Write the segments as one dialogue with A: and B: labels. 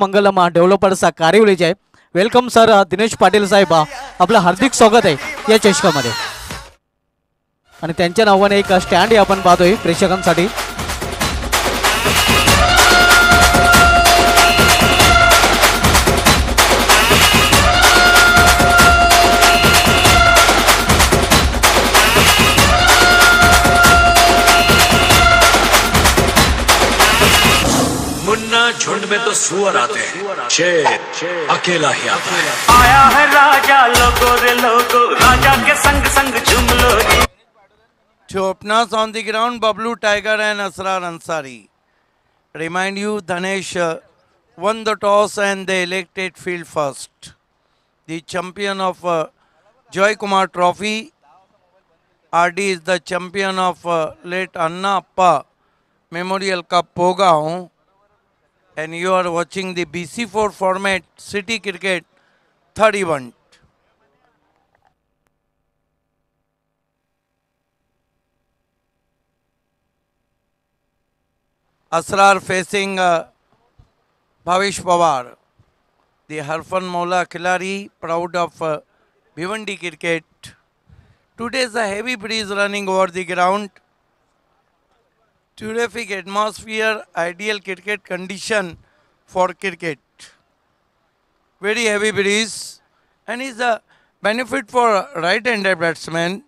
A: मंगलम developers कारिवलीचे welcome sir Dinesh Patil साहेब आपलं हार्दिक स्वागत आहे या चषकामध्ये आणि त्यांच्या नावाने एक स्टँड आपण पाहतोय प्रेक्षकांसाठी।
B: झुंड में तो सुअर आते हैं, शेर अकेला ही आता है।
C: आया है राजा लोगो रे लोगो, राजा के संग संग झूम लो जी।
D: To openers on the ground, Bablu Tiger and Asrar Ansari. Remind you, Dhanesh won the toss and they elected field first. The champion of Joy Kumar Trophy, RD is the champion of late Anna Appa Memorial Cup Pogaon. And you are watching the BC4 format City Cricket third event. Asrar facing Bhavish Pawar, the Harfan Maula Khilari, proud of Bhiwandi cricket. Today is a heavy breeze running over the ground. Terrific atmosphere, ideal cricket condition for cricket. Very heavy breeze and is a benefit for right-handed batsman.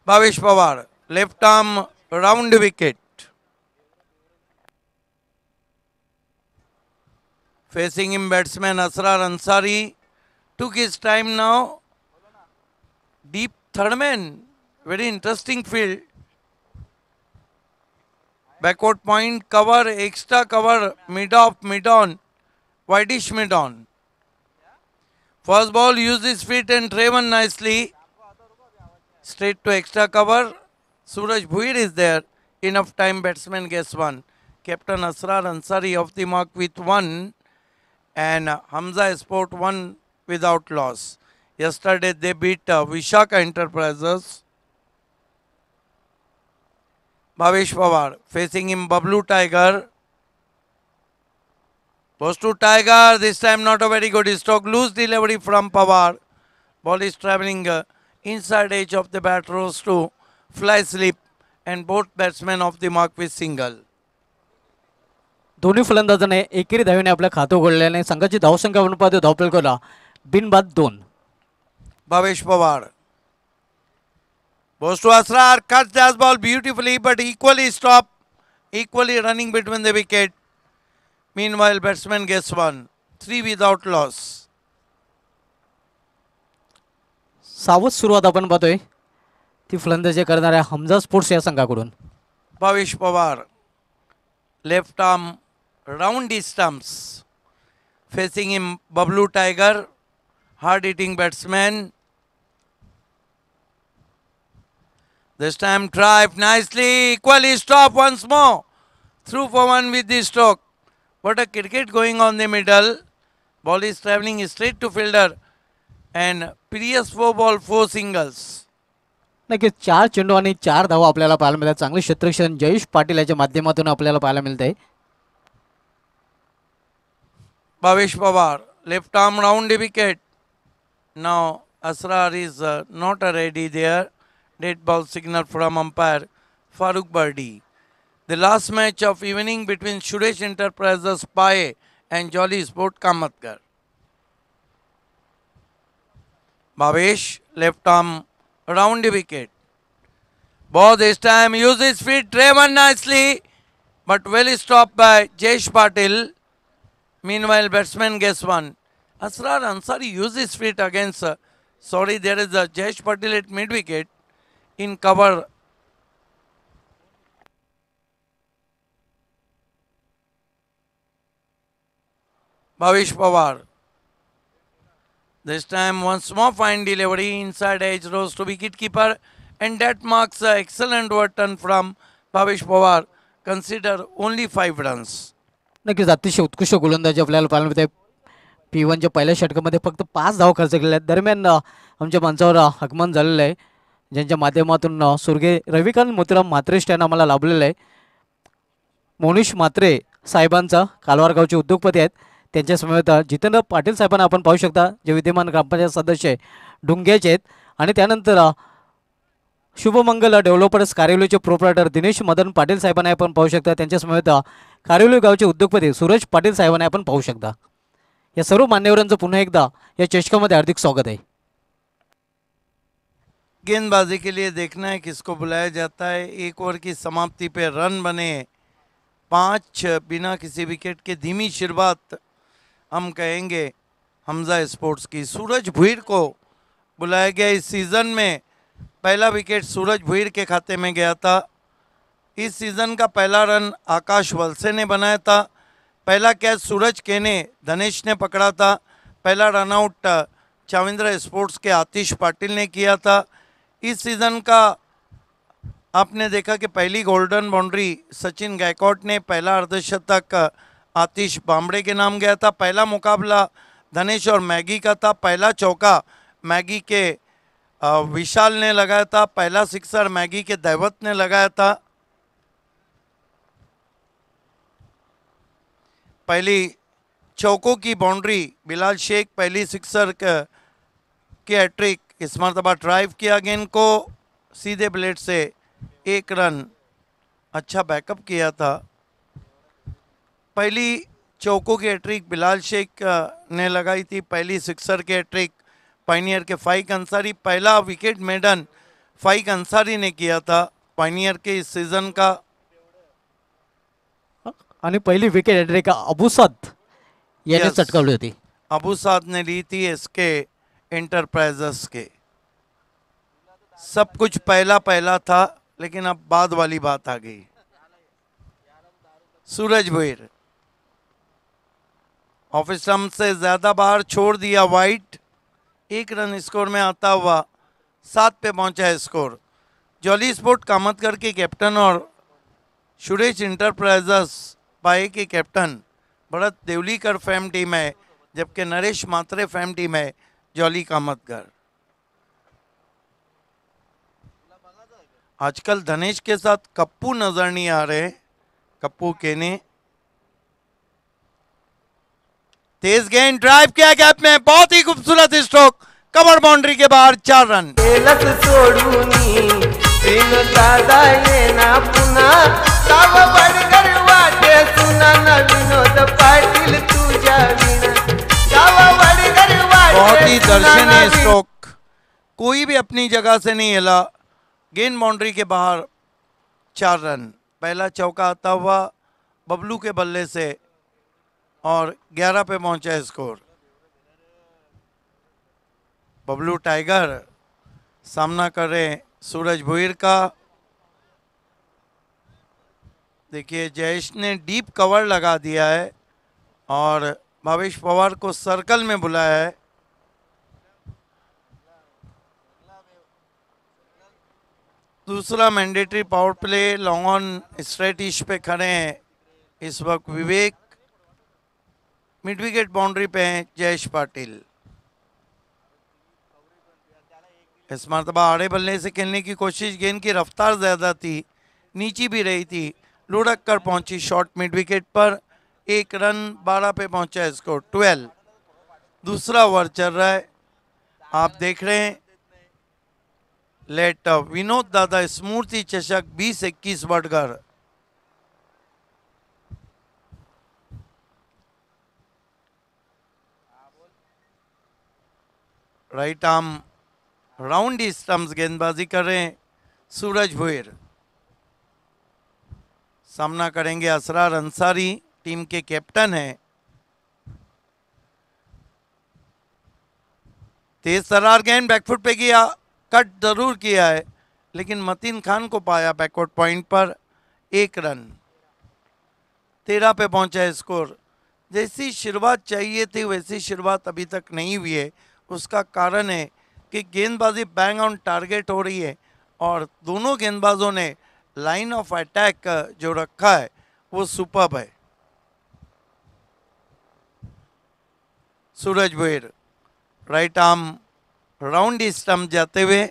D: Bhavish Pawar, left arm round wicket. Facing him batsman Asrar Ansari took his time now. Deep third man, very interesting field. Backward point, cover, extra cover, mid-off, mid-on, wideish mid-on. First ball, use his feet and Traven nicely. Straight to extra cover. Suraj Bhuir is there. Enough time, batsman gets one. Captain Asrar Ansari off the mark with one. And Hamza Sport one without loss. Yesterday they beat Vishaka Enterprises. Bhavish Pawar facing him Bablu Tiger. Goes to Tiger. This time not a very good stroke. Loose delivery from Pawar. Ball is travelling inside edge of the bat. Rose to fly slip. And both batsmen off the mark with single.
A: दोन्ही फलंदाजाने एकेरी धावेने आपल्या खातं उघडल्याने संघाची धावसंख्या आपण पाहतो धावफलकाला बिनबाद 2.
D: Bhavish Pawar. Goes to Asrar, cuts that ball beautifully but equally stop, equally running between the wicket. Meanwhile batsman gets one, 3 without loss.
A: सावध सुरुवात आपण पाहतोय ती फलंदाजी करणाऱ्या हमजा स्पोर्ट्स या संघाकडून.
D: Bhavish Pawar, left arm round his stumps. Facing him Bablu Tiger, hard hitting batsman. This time drive nicely, equally stop once more. Through for one with the stroke. What a cricket going on the middle. Ball is travelling straight to fielder. And previous 4 ball 4 singles.
A: नक्कीच 4 चेंडू आणि 4 धावा आपल्याला पाहायला मिळतात. चांगले क्षेत्ररक्षण जयेश पाटील याच्या माध्यमातून आपल्याला पाहायला मिळते.
D: Bhavish Pawar, left arm round the wicket. Now Asrar is not ready there. Dead ball signal from umpire Farooq Bardi. The last match of evening between Suresh Enterprises Paye and Jolly Sport Kamatkar. Bhavish, left arm round the wicket. Ball this time uses feet, Traven nicely, but well stopped by Jayesh Patil. Meanwhile, batsman gets one. Asrar Ansari uses feet against. There is a Jayesh Patil at mid wicket. In cover. Bhavish Pawar. This time once more fine delivery inside edge rose to wicket keeper and that marks an excellent work done from Bhavish Pawar. Consider only 5 runs.
A: नक्कीच अतिशय उत्कृष्ट गोलंदाजी आपल्याला पाहायला मिळते. P1च्या पहिल्या षटकामध्ये फक्त 5 धावा खर्च केल्या आहेत. दरम्यान आमच्या मंचावर आगमन झालेलं आहे ज्यांच्या माध्यमातून स्वर्गीय रविकांत मोतीराम म्हात्रे स्टँड आम्हाला लाभलेलं आहे. मोनिश म्हात्रे साहेबांचा कालवार गावचे उद्योगपती आहेत त्यांच्या समवेत जितेंद्र पाटील साहेबांना आपण पाहू शकता जे विद्यमान ग्रामपंचायत सदस्य डुंग्याचे आहेत. आणि त्यानंतर शुभमंगल डेव्हलपर्स कार्यालयाचे प्रोप्रायटर दिनेश मदन पाटील साहेबांना आपण पाहू शकता त्यांच्या समवेत कार्यालय गावचे उद्योगपती सूरज पाटील साहेबांना आपण पाहू शकता. या सर्व मान्यवरांचं पुन्हा एकदा या चषकामध्ये हार्दिक स्वागत आहे.
D: गेंदबाजी के लिए देखना है किसको बुलाया जाता है. एक ओवर की समाप्ति पे रन बने 5 बिना किसी विकेट के. धीमी शुरुआत हम कहेंगे हमजा स्पोर्ट्स की. सूरज भुईर को बुलाया गया. इस सीज़न में पहला विकेट सूरज भुईर के खाते में गया था. इस सीज़न का पहला रन आकाश वलसे ने बनाया था. पहला कैच सूरज के ने धनेश ने पकड़ा था. पहला रनआउट चाविंद्रा स्पोर्ट्स के आतिश पाटिल ने किया था. इस सीज़न का आपने देखा कि पहली गोल्डन बाउंड्री सचिन गायकवाड ने, पहला अर्धशतक आतिश बामड़े के नाम गया था. पहला मुकाबला धनेश और मैगी का था. पहला चौका मैगी के विशाल ने लगाया था. पहला सिक्सर मैगी के दैवत ने लगाया था. पहली चौकों की बाउंड्री बिलाल शेख, पहली सिक्सर की हैट्रिक. इस मरतबा ड्राइव किया गेंद को सीधे ब्लेड से 1 रन. अच्छा बैकअप किया था. पहली चौकों की हैट्रिक बिलाल शेख ने लगाई थी. पहली सिक्सर की हैट्रिक पाइनियर के फाइक अंसारी. पहला विकेट मेडन फाइक अंसारी ने किया था पाइनियर के इस सीजन का.
A: आणि पहिली विकेट हॅट्रिक अबुसाद याने
D: Yes.
A: चटकावली होती.
D: अबू साद ने ली थी एसके एंटरप्राइजेस के. सब कुछ पहला पहला था लेकिन अब बाद वाली बात आ गई. सूरज भुईर ऑफ स्टंप से ज्यादा बाहर छोड़ दिया वाइट. 1 रन स्कोर में आता हुआ 7 पे पहुंचा है स्कोर. जॉली स्पोर्ट कामतगर के कैप्टन और सुरेश इंटरप्राइजेस पाए के कैप्टन भरत देवलीकर फैम टीम है, जबकि नरेश मात्रे फैम टीम है जॉली कामतगर. आजकल धनेश के साथ कप्पू नजर नहीं आ रहे. कप्पू केने तेज गेंद ड्राइव किया गैप में. बहुत ही खूबसूरत स्ट्रोक. कवर बाउंड्री के बाहर 4 रन.
E: केलक सोडूनी बिन दादा ये ना पुन्हा साव बडगर वाटे सुना न विनोद पाटील तुझ्या विना साव बडगर वाटे.
D: बहुत ही दर्शनीय स्ट्रोक. कोई भी अपनी जगह से नहीं हिला. गेंद बाउंड्री के बाहर 4 रन. पहला चौका आता हुआ बबलू के बल्ले से और 11 पे पहुंचा है स्कोर. बबलू टाइगर सामना कर रहे हैं सूरज भुईर का. देखिए जयेश ने डीप कवर लगा दिया है और भावेश पवार को सर्कल में बुलाया है. दूसरा mandatory power play long on straight इश पे खड़े हैं इस वक्त विवेक. मिड विकेट बाउंड्री पे हैं जयेश पाटिल. इस मरतबा आड़े बल्ले से खेलने की कोशिश. गेंद की रफ्तार ज़्यादा थी, नीची भी रही थी. लुढ़क कर पहुंची शॉट मिड विकेट पर. 1 रन 12 पे पहुंचा है स्कोर 12. दूसरा ओवर चल रहा है. आप देख रहे हैं लेट विनोद दादा स्मृति चषक 2021 वडगर. राइट आर्म राउंड ही स्टम्प्स गेंदबाजी कर रहे हैं सूरज भुईर. सामना करेंगे असरार अंसारी, टीम के कैप्टन हैं. तेज तरार गेंद बैकफुट पे किया. कट जरूर किया है लेकिन मतीन खान को पाया बैकवर्ड पॉइंट पर. 1 रन. 13 पे पहुंचा है स्कोर. जैसी शुरुआत चाहिए थी वैसी शुरुआत अभी तक नहीं हुई है. उसका कारण है कि गेंदबाजी बैंग ऑन टारगेट हो रही है और दोनों गेंदबाजों ने लाइन ऑफ अटैक जो रखा है वो सुपर्ब है. Suraj Bhuir right arm round stump जाते हुए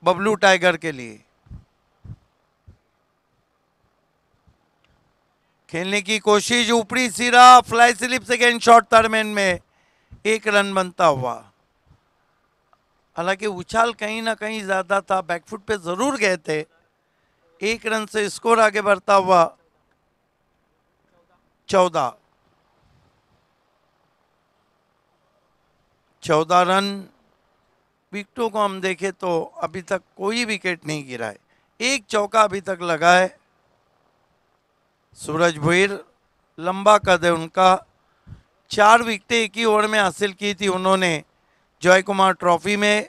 D: बबलू टाइगर के लिए. खेलने की कोशिश, ऊपरी सिरा, फ्लाई स्लिप सेकेंड शॉट टर्मेन में 1 रन बनता हुआ। हालांकि उछाल कहीं ना कहीं ज्यादा था, बैकफुट पे जरूर गए थे। 1 रन से स्कोर आगे बढ़ता हुआ 14 रन। विकेटों को हम देखें तो अभी तक कोई विकेट नहीं गिरा है, 1 चौका अभी तक लगा है। सूरज भुईर, लंबा कद है उनका, 4 विकेटें एक ही ओवर में हासिल की थी उन्होंने जय कुमार ट्रॉफी में।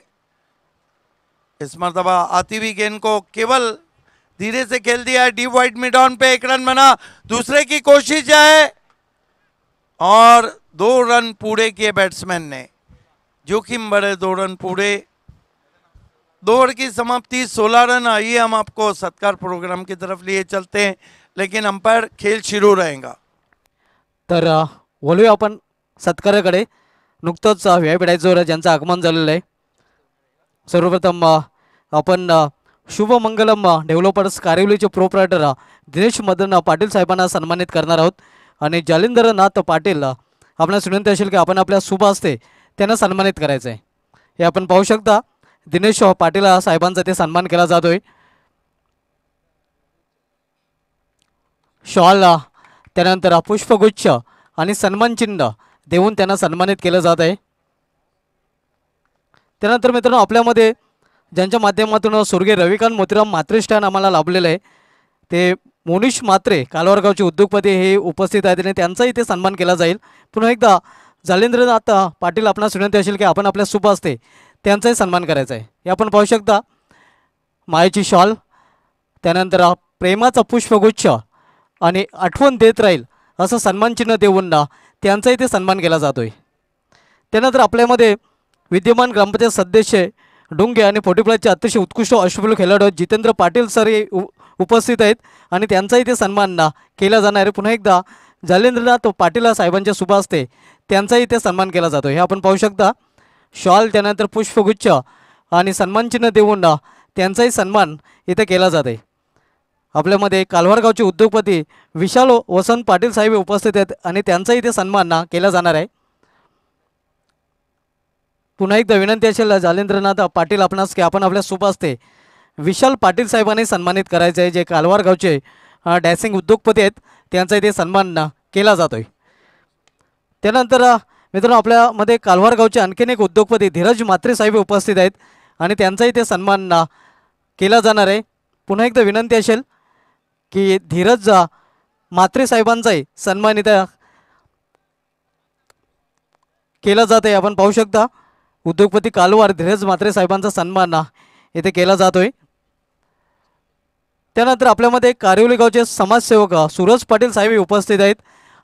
D: इस मरतबा आती हुई गेंद को केवल धीरे से खेल दिया है, deep wide mid on pay 1 run बना। दूसरे की कोशिश है और 2 रन पूरे किए बैट्समैन ने, जोखिम बड़े 2 रन पूरे। 2 ओवर की समाप्ति 16 रन। आइए हम आपको सत्कार प्रोग्राम की तरफ लिए चलते हैं, लेकिन अंपायर खेल शुरू रहेगा।
A: तर वळूया आपण सत्काराकडे. नुकतंच व्ही डायझोर ज्यांचं आगमन झालेलं आहे. सर्वप्रथम आपण शुभमंगलम डेव्हलपर्स कारिवलीचे प्रोप्रायटर दिनेश मदन पाटील साहेबांना सन्मानित करणार आहोत. आणि जालिंदरनाथ पाटील, आपणास विनंती असेल की आपण आपल्या शुभ हस्ते त्यांना सन्मानित करायचं आहे. हे आपण पाहू शकता, दिनेश पाटील साहेबांचा ते सन्मान केला जातोय. शॉल, त्यानंतर पुष्पगुच्छ आणि सन्मान चिन्ह देऊन त्यांना सन्मानित केलं जात आहे. त्यानंतर मित्रांनो, आपल्यामध्ये ज्यांच्या माध्यमातून स्वर्गीय रविकांत मोतीराम म्हात्रे आम्हाला लाभलेलं आहे, ते मोनिश म्हात्रे कालवारगावचे उद्योगपती हे उपस्थित आहेत आणि त्यांचाही ते सन्मान केला जाईल. पुन्हा एकदा जालिंद्रनाथ पाटील, आपणास विनंती असेल की आपण आपल्या शुभ हस्ते त्यांचाही सन्मान करायचा आहे. हे आपण पाहू शकता, मायेची शॉल, त्यानंतर प्रेमाचा पुष्पगुच्छ आणि आठवण देत राहील असं सन्मानचिन्ह देऊन त्यांचाही ते सन्मान केला जातोय. त्यानंतर आपल्यामध्ये विद्यमान ग्रामपंचायत सदस्य डुंगे आणि पोटीप्लाचे अतिशय उत्कृष्ट अष्टपैलू खेळाडू जितेंद्र पाटील सर हे उपस्थित आहेत आणि त्यांचाही ते सन्मान केला जाणार आहे. पुन्हा एकदा जालिंद्रनाथ पाटील साहेबांच्या शुभ हस्ते त्यांचाही ते सन्मान केला जातो. हे आपण पाहू शकता, शॉल, त्यानंतर पुष्पगुच्छ आणि सन्मानचिन्ह देऊन त्यांचाही सन्मान इथे केला जात आहे. आपल्यामध्ये कालवारगावचे उद्योगपती विशाल वसंत पाटील साहेब उपस्थित आहेत आणि त्यांचाही ते सन्मान केला जाणार आहे. पुन्हा एकदा विनंती असेल जालिंद्रनाथ पाटील आपणास की आपण आपल्या शुभ हस्ते विशाल पाटील साहेबांनी सन्मानित करायचे आहे, जे कालवारगावचे डॅसिंग उद्योगपती आहेत. त्यांचाही ते सन्मान केला जातोय. त्यानंतर मित्रांनो, आपल्यामध्ये कालवारगावचे आणखीन एक उद्योगपती धीरज म्हात्रे साहेब उपस्थित आहेत आणि त्यांचाही ते सन्मान केला जाणार आहे. पुन्हा एकदा विनंती असेल की धीरज म्हात्रे साहेबांचाही सन्मान इथं केला जात आहे. आपण पाहू शकता, उद्योगपती कालवार धीरज म्हात्रे साहेबांचा सन्मान इथे केला जातोय. त्यानंतर आपल्यामध्ये कारिवली गावचे समाजसेवक सूरज पाटील साहेब उपस्थित आहेत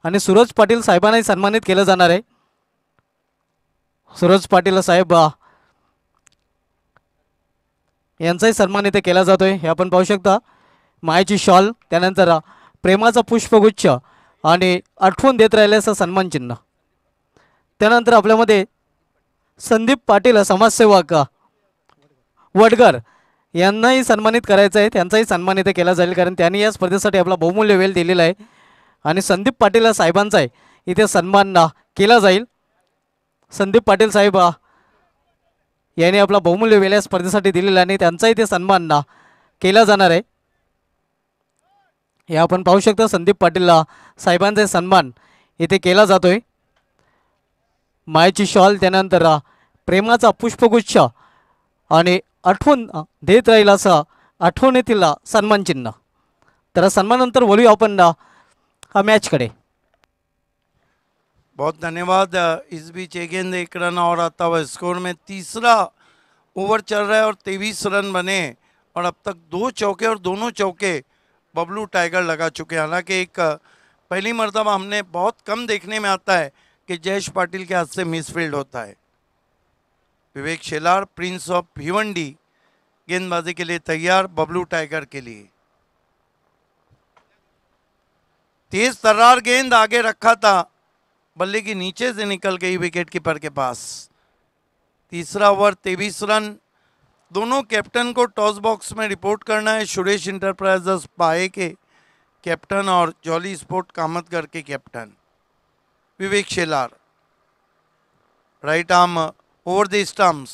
A: आणि सूरज पाटील साहेबांनाही सन्मानित केलं जाणार आहे. सूरज पाटील साहेब यांचाही सन्मान इथे केला जातोय. हे आपण पाहू शकता, मायेची शॉल, त्यानंतर प्रेमाचा पुष्पगुच्छ आणि आठवण देत राहिल्याचं सन्मान चिन्ह. त्यानंतर आपल्यामध्ये संदीप पाटील समाजसेवक वडगर यांनाही सन्मानित करायचं आहे. त्यांचाही सन्मान इथे केला जाईल, कारण त्यांनी या स्पर्धेसाठी आपला बहुमूल्य वेळ दिलेला आहे आणि संदीप पाटील साहेबांचाही इथे सन्मान केला जाईल. संदीप पाटील साहेब यांनी आपला बहुमूल्य वेळ या स्पर्धेसाठी दिलेला आणि त्यांचाही ते सन्मान केला जाणार आहे. हे आपण पाहू शकता, संदीप पाटील साहेबांचा सन्मान इथे केला जातोय. मायेची शॉल, त्यानंतर प्रेमाचा पुष्पगुच्छ आणि आठवण देत राहील असं आठवणीतील सन्मान चिन्ह. तर सन्मानानंतर बोलूया आपण मैच कडे.
D: बहुत धन्यवाद. इस बीच एक गेंद 1 रन और आता हुआ स्कोर में तीसरा ओवर चल रहा है और 23 रन बने और अब तक 2 चौके और दोनों चौके बबलू टाइगर लगा चुके हैं. हालांकि एक पहली मर्तबा हमने बहुत कम देखने में आता है कि जयेश पाटिल के हाथ से मिसफील्ड होता है. विवेक शेलार, प्रिंस ऑफ भिवंडी गेंदबाजी के लिए तैयार बबलू टाइगर के लिए. तेज तर्रार गेंद आगे रखा था, बल्ले की नीचे से निकल गई विकेट कीपर के पास. तीसरा ओवर 23 रन. दोनों कैप्टन को टॉस बॉक्स में रिपोर्ट करना है. सुरेश इंटरप्राइजेस पाए के कैप्टन और जॉली स्पोर्ट कामतगढ़ के captain Vivek Shelar. Right arm over the stumps.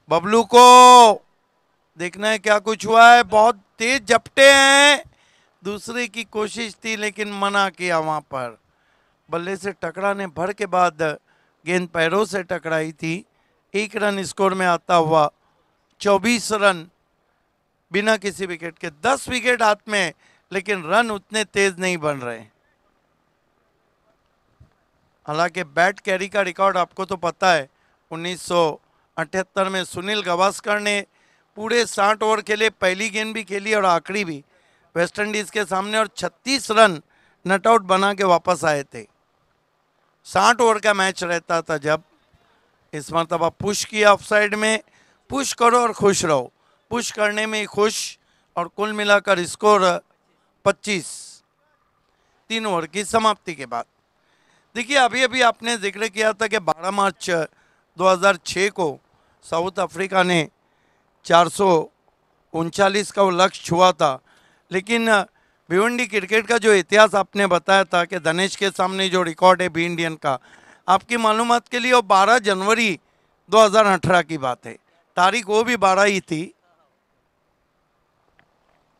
D: Bablu को देखना है क्या कुछ हुआ है। बहुत तेज झपटे हैं, दूसरे की कोशिश थी लेकिन मना किया। वहां पर बल्ले से टकराने भर के बाद गेंद पैरों से टकराई थी। 1 रन स्कोर में आता हुआ 24 रन बिना किसी विकेट के। 10 विकेट हाथ में, लेकिन रन उतने तेज नहीं बन रहे। हालांकि बैट कैरी का रिकॉर्ड आपको तो पता है, 1978 में सुनील गावस्कर ने पूरे 60 ओवर खेले, पहली गेंद भी खेली और आखिरी भी वेस्ट इंडीज के सामने, और 36 रन नट आउट बना के वापस आए थे। 60 ओवर का मैच रहता था जब। इस मरतबा पुश किया ऑफ साइड में। पुश करो और खुश रहो, पुश करने में ही खुश। और कुल मिलाकर स्कोर 25 3 ओवर की समाप्ति के बाद। देखिए अभी अभी आपने जिक्र किया था कि 12 मार्च 2006 को साउथ अफ्रीका ने 439 का वो लक्ष्य छुआ था, लेकिन भिवंडी क्रिकेट का जो इतिहास आपने बताया था कि धनेश के सामने जो रिकॉर्ड है बी इंडियन का, आपकी मालूमात के लिए वो 12 जनवरी 2018 की बात है। तारीख वो भी 12 ही थी।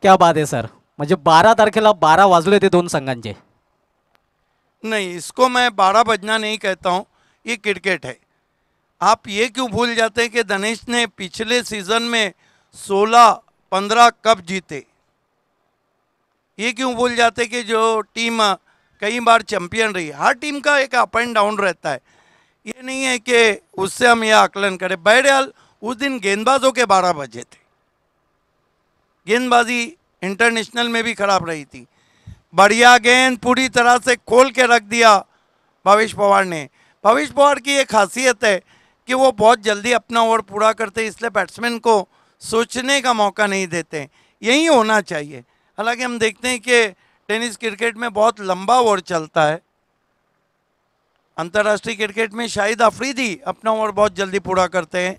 A: क्या बात आहे सर, म्हणजे 12 तारखेला 12 वाजले ते दोन संघांचे.
D: नहीं, इसको मैं 12 बजना नहीं कहता हूँ, ये क्रिकेट है। आप ये क्यों भूल जाते हैं कि धनेश ने पिछले सीजन में 16-15 कप जीते। ये क्यों भूल जाते कि जो टीम कई बार चैंपियन रही, हर टीम का एक अप एंड डाउन रहता है। ये नहीं है कि उससे हम यह आकलन करें। बहरहाल उस दिन गेंदबाजों के 12 बजे थे। गेंदबाजी इंटरनेशनल में भी खराब रही थी। बढ़िया गेंद पूरी तरह से खोल के रख दिया भावेश पवार ने। भावेश पवार की एक खासियत है कि वो बहुत जल्दी अपना ओवर पूरा करते, इसलिए बैट्समैन को सोचने का मौका नहीं देते। यही होना चाहिए। हालांकि हम देखते हैं कि टेनिस क्रिकेट में बहुत लंबा ओवर चलता है। अंतर्राष्ट्रीय क्रिकेट में शाहिद अफरीदी अपना ओवर बहुत जल्दी पूरा करते हैं।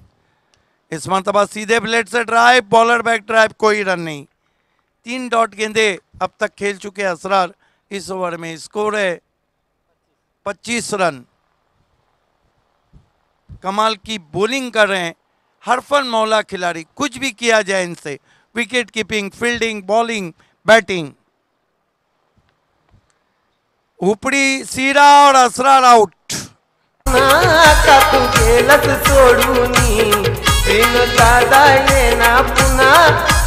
D: इस मरतबा सीधे ब्लेड से ड्राइव, बॉलर बैक ड्राइव, कोई रन नहीं। 3 डॉट गेंदे अब तक खेल चुके असरार इस ओवर में। स्कोर है 25 रन। कमाल की बॉलिंग कर रहे हैं हरफन मौला खिलाड़ी। कुछ भी किया जाए इनसे, wicket keeping, fielding, bowling, batting. उपड़ी सीरा और असरार आउट।
E: का तू गेलस सोडूनी बिन दादा ये ना पुन्हा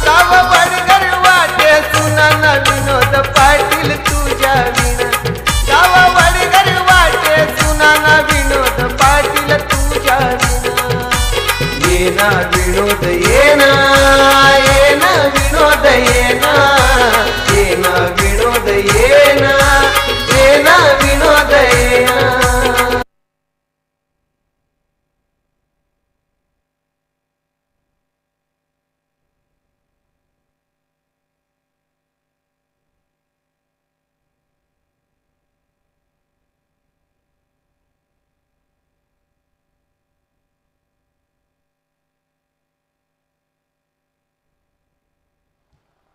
E: काव बडगर वाटे सुना न विनोद पाटील तुझ्या विना। काव बडगर वाटे सुना न विनोद पाटील तुझ्या विना। ये ना विनोद ये ना विनोद ये ना विनोद ये ना विनोद ये ना।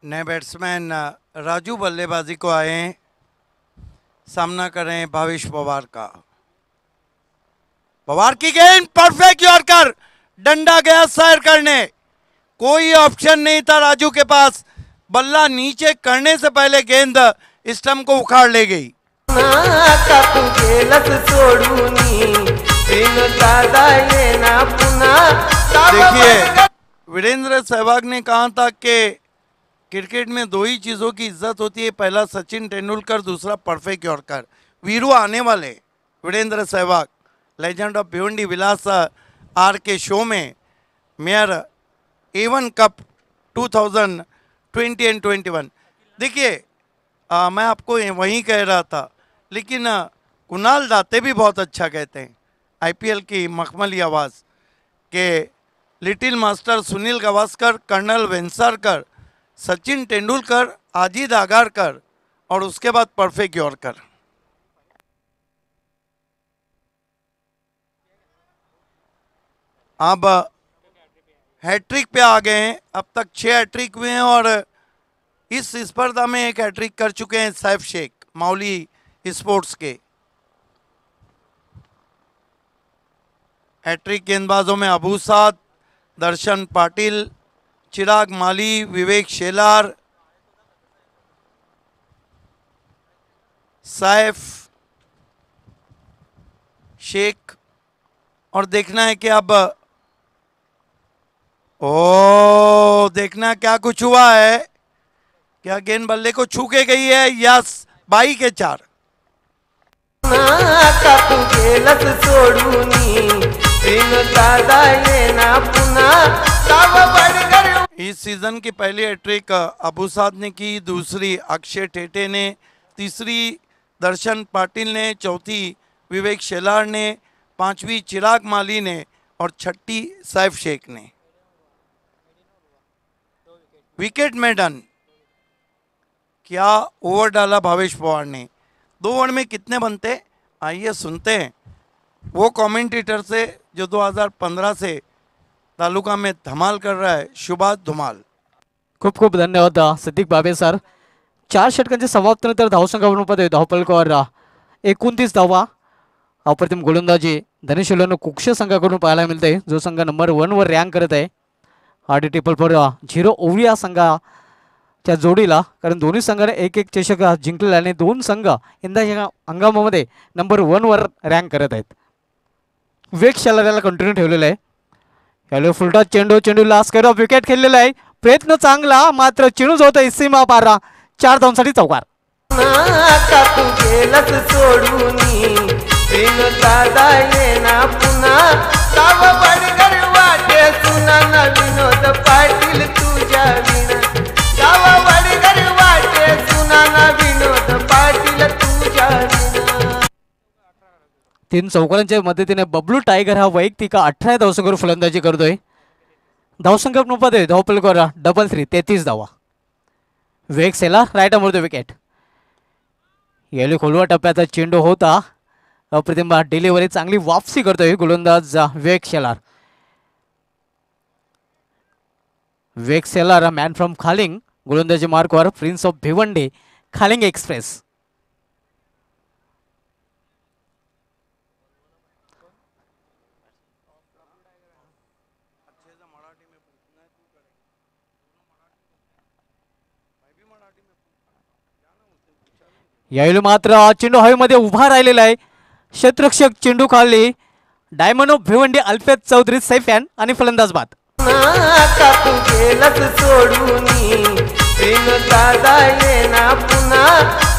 D: नए बैट्समैन राजू बल्लेबाजी को आए हैं। सामना कर रहे हैं भावेश पवार का। पवार की गेंद परफेक्ट यॉर्कर, डंडा गया सैर करने। कोई ऑप्शन नहीं था राजू के पास। बल्ला नीचे करने से पहले गेंद स्टंप को उखाड़ ले गई। देखिए वीरेंद्र सहवाग ने कहा था कि क्रिकेट में 2 ही चीज़ों की इज्जत होती है, पहला सचिन तेंदुलकर, दूसरा परफेक्ट यॉर्कर। वीरू आने वाले Virender Sehwag, legend of Bhiwandi Vilas R के शो में मेयर A1 कप 2020 एंड 21। देखिए मैं आपको वहीं कह रहा था, लेकिन कुणाल दाते भी बहुत अच्छा कहते हैं। IPL की मखमली आवाज़ के little master Sunil Gavaskar, colonel Vengsarkar, Sachin Tendulkar, Ajit Agarkar और उसके बाद परफेक्ट यॉर्कर। अब हैट्रिक पे आ गए हैं। अब तक 6 हैट्रिक हुए हैं और इस स्पर्धा में एक हैट्रिक कर चुके हैं सैफ शेख, मौली स्पोर्ट्स के। हैट्रिक गेंदबाजों में अबू साद, दर्शन पाटिल, चिराग माली, विवेक शेलार, सैफ शेख। और देखना है कि अब देखना क्या कुछ हुआ है, क्या गेंद बल्ले को छू के गई है। यस, 22 के 4।
E: का तू गेलस सोडूनी बिन दादा ये ना पुन्हा काव बडगर।
D: इस सीजन की पहली हैट्रिक अबू साद ने की, दूसरी अक्षय टेटे ने, तीसरी दर्शन पाटिल ने, चौथी विवेक शेलार ने, पांचवी चिराग माली ने और छठी सैफ शेख ने। विकेट में डन। क्या ओवर डाला भावेश पवार ने। 2 ओवर में कितने बनते, आइए सुनते हैं वो कमेंटेटर से जो 2015 से तालुका में धमाल कर रहा है, सुभाष धुमाल।
A: खूप खूप धन्यवाद सिद्दीक बाबे सर। 4 षटकांच्या समाप्तीनंतर धावसंख्या धावपलकावर 29 धावा। अप्रतिम गोलंदाजी धनेश उल्लन कुक्ष संघाकडून पाहायला मिळते, जो संघ नंबर 1 वर रँक करत आहे। आरडी ट्रिपल फॉर 0 ओव्हर या संघाच्या जोडीला, कारण दोन्ही संघाने 1-1 चषक जिंकलेला आणि 2 संघ यंदाच्या हंगामामध्ये नंबर 1 वर रँक करत आहेत। विवेक शेलार याला कंटिन्यू ठेवलेला आहे। याला फुलटा चेंडूला स्क्वेअर ऑफ विकेट खेळलेला आहे। प्रयत्न चांगला, मात्र चिणूच होतं सीमा पारा। 4 धावांसाठी चौकार।
E: का तू गेलस सोडूनी बिन दादा ये ना पुन्हा काव बडगर वाटे सुना ना विनोद पाटील तुझ्या विना। काव बडगर वाटे सुना ना विनोद पाटील तुझ्या विना।
A: 3 चौकारांच्या मदतीने बबलू टायगर हा वैयक्तिक 18 धावसंख्येवर फलंदाजी करतोय। धावसंख्येमध्ये धावपलकावर 33 धावा। Vivek Shelar right arm over the wicket. यावेळी खोलवा टप्प्याचा चेंडू होता, अप्रतिम डिलिव्हरी, चांगली वापसी करतोय गोलंदाज विवेक शेलार। विवेक शेलार मॅन फ्रॉम खालिंग, गोलंदाजी मार्कवर prince of Bhiwandi, Khaling express. यावेळी मात्र चेंडू हवेमध्ये उभा राहिलेला आहे। क्षेत्ररक्षक चेंडू खाली, diamond of Bhiwandi Alfez Chaudhary Saif fan आणि फलंदाज बाद।
E: का तू गेलस सोडूनी बिन दादा ये ना पुन्हा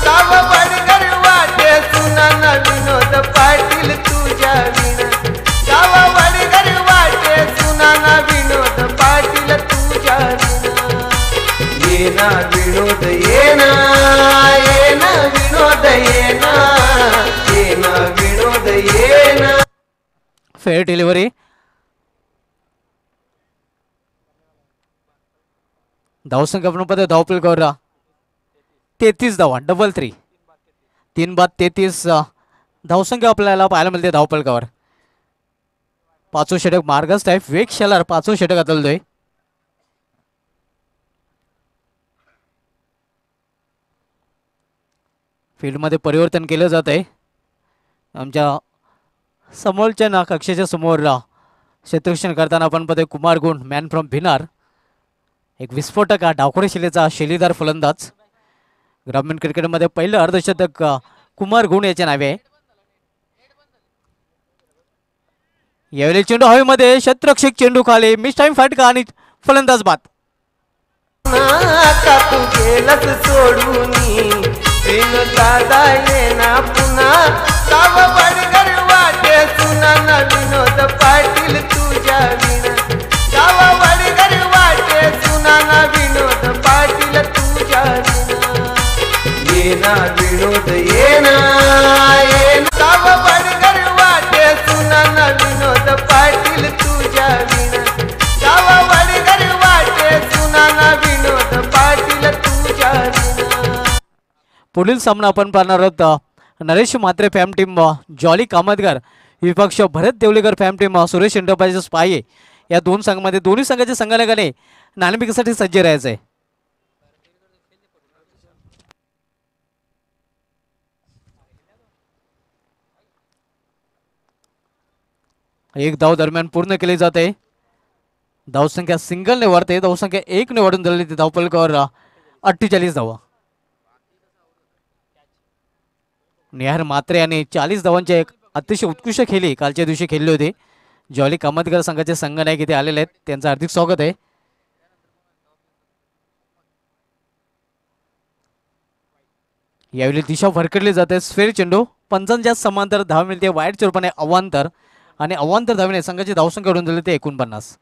E: काव बडगर वाटे सुना ना विनोद पाटील तुझ्या विना। काव बडगर वाटे सुना ना विनोद पाटील तुझ्या विना। ये ना विनोद ये ना विनोद ये ना विनोद ये ना।
A: Fair delivery. धावसंख्या धावपलकावर 33 धावा, 3-3, 3 बाद 33 धावसंख्या आपल्याला पाहायला मिळते धावपलकावर। 5वं षटक मार्गस्थ आहे। विवेक शेलार 5वं षटक आदलतोय। फील्डमध्ये परिवर्तन केलं जात आहे। आमच्या समोरच्या ना कक्षेच्या समोर क्षेत्ररक्षण करताना आपण पाहतोय कुमार गुण, मॅन फ्रॉम भिनार, एक विस्फोटक डावखोरी शैलीचा शैलीदार फलंदाज। ग्रामीण क्रिकेटमध्ये पहिलं अर्धशतक कुमार गुण याच्या नावे आहे। यावेळी चेंडू हवेमध्ये, क्षेत्ररक्षक चेंडू खाली, मिस टाइम फटका आणि फलंदाज बाद।
E: का तू गेलस सोडूनी बिन दादा ये ना पुन्हा काव बडगर वाटे सुना ना विनोद पाटील तुझ्या विना। काव बडगर वाटे सुना ना विनोद पाटील तुझ्या विना। ये ना विनोद ये ना काव बडगर वाटे सुना ना विनोद पाटील तुझ्या विना। काव बडगर वाटे सुना ना विनोद पाटील तुझ्या विना।
A: पुढील सामना आपण पाहणार आहोत नरेश म्हात्रे फॅम टीम जॉली कामतगार विपक्ष भरत देवलेकर फॅम टीम सुरेश एंटरप्राइजेस पाये। या 2 संघांमध्ये दोन्ही संघाच्या संघालकाने नाणेफेकीसाठी सज्ज राहायचं आहे। एक धाव दरम्यान पूर्ण केली जाते. धावसंख्या सिंगलने वाढते. धावसंख्या 1ने वाढून झालेली ती धावफलकावर 48 धावा. निहार मात्रे यांनी 40 धावांची एक अतिशय उत्कृष्ट खेळी कालच्या दिवशी खेळली होती. जॉली कामतकर संघाचे संघनायक इथे आलेले आहेत, त्यांचं हार्दिक स्वागत आहे. यावेळी दिशा भरकडली जाते. स्फेर चेंडू पंचांच्या समांतर धाव मिळते. वाईटच्या रूपाने अवांतर आणि अवांतर धावेने संघाची धावसंख्या वाढून झाली ते 49.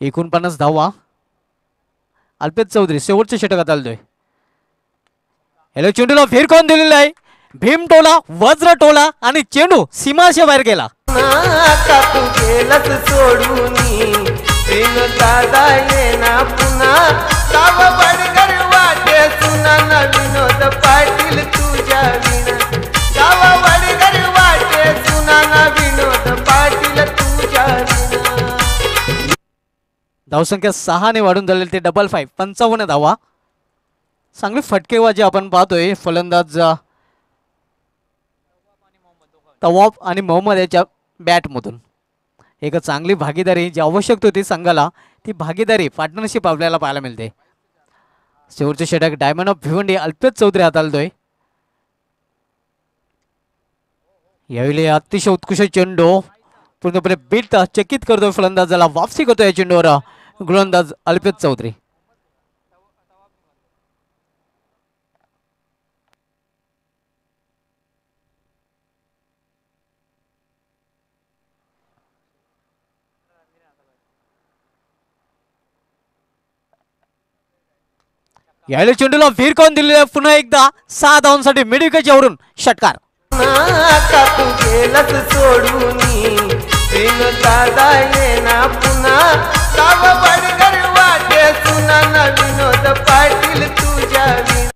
A: एकूण 50 धावा. अल्पेश चौधरी शेवटच्या षटकात आलोय. हॅलो चेंडूला फिरकून दिलेला आहे. भीम टोला, वज्र टोला आणि चेंडू सीमाशे बाहेर गेला.
E: आता तू गेलस सोडून प्रेम दादा येना पुन्हा गाव बडगर वाटे सुना न विनोद पाटील तुझ्या विना गाव बडगर वाटे सुना न विनोद पाटील तुझ्या विना.
A: धावसंख्या 6ने वाढून झालेली ते डबल 5 55 धावा. चांगली फटकेबाजी आपण पाहतोय. फलंदाज तवाफ आणि मोहम्मद याच्या बॅटमधून एक चांगली भागीदारी जी आवश्यक होती संघाला, ती भागीदारी पार्टनरशिप आपल्याला पाहायला मिळते. शेवटचे षटक डायमंड ऑफ भिवंडी अल्पेश चौधरी हाताळतोय. यावेळी अतिशय उत्कृष्ट चेंडू पूर्णपणे बीट चकित करतोय फलंदाजाला. वापसी करतोय या चेंडूवर गोलंदाज अल्पेश चौधरी. यावेळी चेंडूला फिरकून दिलेला पुन्हा एकदा 6 धावांसाठी मिडविकेटवरून षटकार.
E: आता तू गेलस सोडून प्रेम दादा येना पुन्हा गाव बडगर वाटे सुना न विनोद पाटील तुझ्या विना.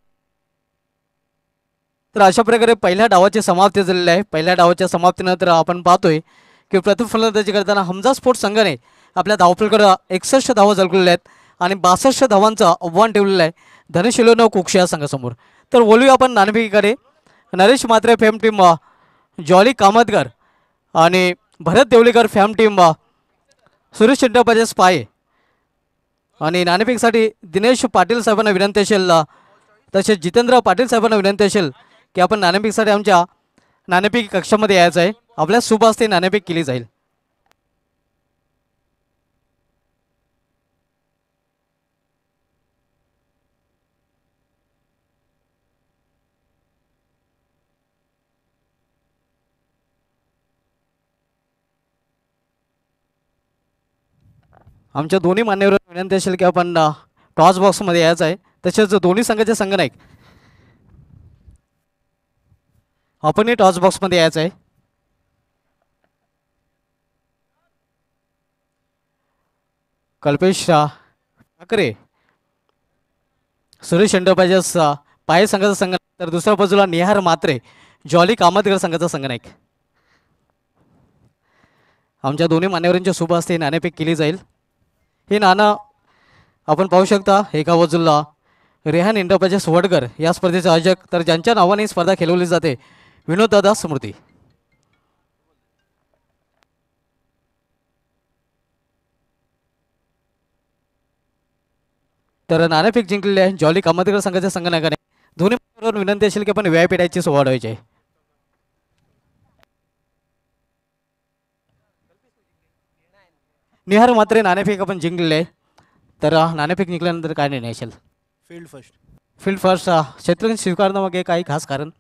A: तर अशा प्रकारे पहिल्या डावाची समाप्ती झालेली आहे. पहिल्या डावाच्या समाप्तीनंतर आपण पाहतोय की प्रथम फलंदाजी करताना हमजा स्पोर्ट्स संघाने आपल्या धावफलकावर 61 धावा झळकलेल्या आहेत आणि 62 धावांचं आव्हान ठेवलेलं आहे धनशिलोनो कुक्षी या संघासमोर. तर बोलूया आपण नाणेफेकीकडे. नरेश मात्रे फॅम टीम, जॉली कामतकर आणि भरत देवलेकर फॅम टीम, सुरेश चिंटापाजे स्पाय आणि नाणेफेकीसाठी दिनेश पाटील साहेबांना विनंती असेल, तसेच जितेंद्र पाटील साहेबांना विनंती असेल की आपण नाणेफेकीसाठी आमच्या नाणेफेकी कक्षामध्ये यायचं आहे. आपल्या शुभ हस्ते नाणेफेक केली जाईल. आमच्या दोन्ही मान्यवरांना विनंती असेल की आपण टॉस बॉक्समध्ये यायचं आहे. तसेच दोन्ही संघाचे संघनायक आपणही टॉस बॉक्समध्ये यायचं आहे. कल्पेश ठाकरे, सुरेश शेंडपाजेस पाये संघाचा संघ, तर दुसऱ्या बाजूला निहार मात्रे जॉली कामतकर संघाचा संघनायक. आमच्या दोन्ही मान्यवरांच्या शुभ हस्ते नाणेफेक केली जाईल. हे नाणं आपण पाहू शकता. एका बाजूला रेहान इंटरप्राइजेस वडकर या स्पर्धेचे आयोजक, तर ज्यांच्या नावाने ही स्पर्धा खेळवली जाते विनोददादा स्मृती. तर नाणेफेक जिंकलेले आहे जॉली कामतकर संघाच्या संघनायकाने. दोन्ही मान्यवरांना विनंती असेल की आपण व्यायपीठाची सोहळा व्हायची आहे. निहार मात्रे नाणेफेक आपण जिंकलेले आहे. तर नाणेफेक जिंकल्यानंतर काय निर्णय असेल?
F: Field first.
A: फील्ड फर्स्ट क्षेत्ररक्षण स्वीकारणं मागे काही खास कारण?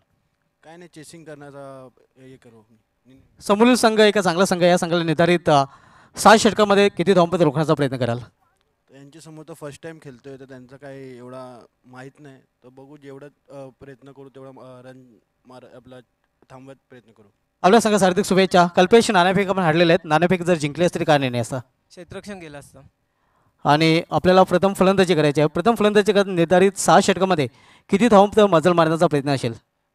F: काय नाही, चेसिंग करण्याचा हे करू.
A: समोरील संघ एका चांगला संघ, या संघाला निर्धारित 6 षटकामध्ये किती धावपत रोखण्याचा प्रयत्न कराल?
F: यांच्यासमोर तर फर्स्ट टाइम खेळतोय, तर त्यांचं काही एवढा माहीत नाही. तर बघू, जेवढा प्रयत्न करू तेवढा रन आपला थांबवत प्रयत्न करू.
A: आपल्या संघास हार्दिक शुभेच्छा. कल्पेश नाणेफेक आपण हारलेले आहेत. नाणेफेक जर जिंकले असते काय निर्णय असता?
G: क्षेत्ररक्षण केलं असतं.
A: आणि आपल्याला प्रथम फलंदाजी करायची आहे. प्रथम फलंदाजी करत निर्धारित 6 षटकामध्ये किती धावपत मजल मारण्याचा प्रयत्न असेल?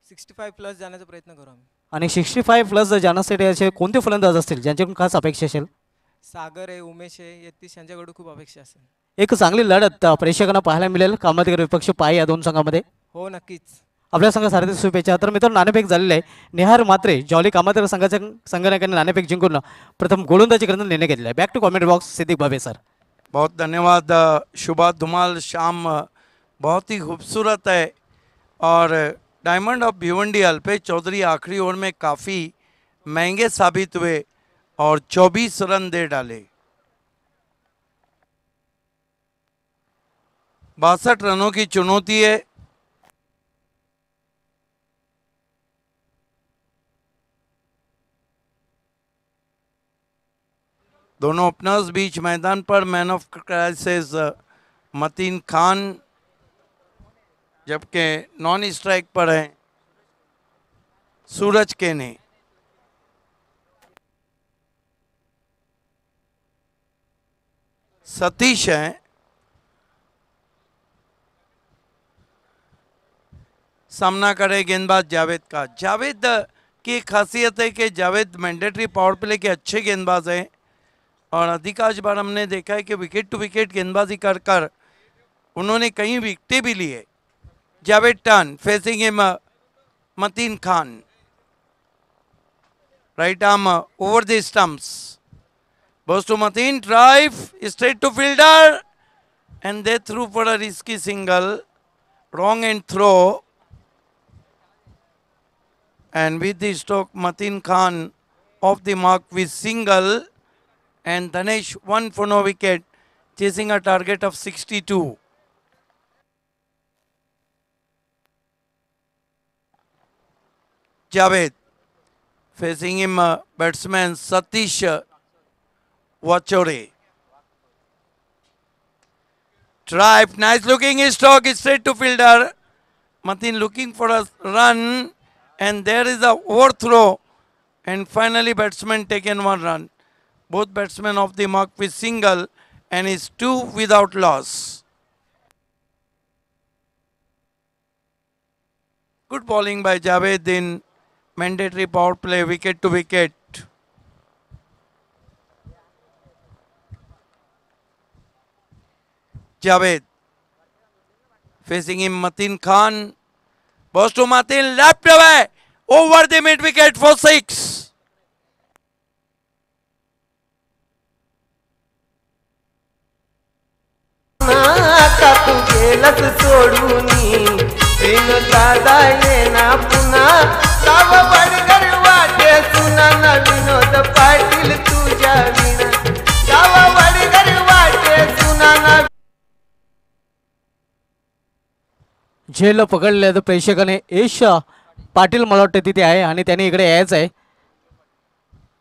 G: 65 प्लस जाण्याचा प्रयत्न करू आम्ही.
A: आणि 65 प्लस जाण्यासाठी असे कोणते फलंदाज असतील ज्यांच्याकडून खास अपेक्षा असेल?
G: सागर आहे, उमेश आहे, यतीश यांच्याकडून खूप अपेक्षा असेल.
A: एक चांगली लढत प्रेक्षकांना पाहायला मिळेल कामतगर विपक्ष पाय या दोन संघामध्ये.
G: हो नक्कीच.
A: आपल्या संघात सारथी शुभेच्छा. तर मित्रांनो नाणेफेक झालेलं आहे. निहार मात्रे जॉली कामतगर संघाच्या संघनायकांनी नाणेफेक जिंकून प्रथम गोलंदाजी करण्याचा निर्णय घेतला आहे. Back to comment box Siddique Bhave sir.
D: बहुत धन्यवाद शुभा धुमाल शाम बहुत ही खूबसूरत है. और डायमंड ऑफ भिवंडी अल्पेश चौधरी आखिरी ओवर में काफ़ी महंगे साबित हुए और 24 रन दे डाले. 62 रनों की चुनौती है. दोनों ओपनर्स बीच मैदान पर man of crisis Matin Khan, जबकि नॉन स्ट्राइक पर है सूरज केने. सतीश है. सामना करे गेंदबाज जावेद का. जावेद की खासियत है कि जावेद मैंडेटरी पावर प्ले के अच्छे गेंदबाज हैं और अधिकांश बार हमने देखा है कि विकेट टू विकेट गेंदबाजी कर कर उन्होंने कई विकेटें भी लिए. Javed turn facing him Mateen Khan. Right arm over the stumps. Goes to Mateen, drive straight to fielder, and they threw for a risky single. Wrong end throw. And with the stroke, Mateen Khan off the mark with single, and Dhanesh one for no wicket, chasing a target of 62. Javed facing him batsman Satish Vachore. Drive, nice looking stroke, straight to fielder. Mateen looking for a run, and there is a overthrow, and finally batsman taken one run. Both batsmen off the mark with single, and is 2 without loss. Good bowling by Javed in mandatory power play, wicket to wicket. Javed facing him Mateen Khan. Goes to Mateen, left away over the mid wicket for 6.
E: तू गेलस सोडूनी बिन दादा येना पुन्हा गाव बडगर वाटे सुना न विनोद पाटील तुझ्या विना गाव बडगर वाटे सुना न.
A: झेल पकडले तर प्रेक्षकाने यश पाटील मला वाटतं तिथे आहे आणि त्याने इकडे यायचं आहे.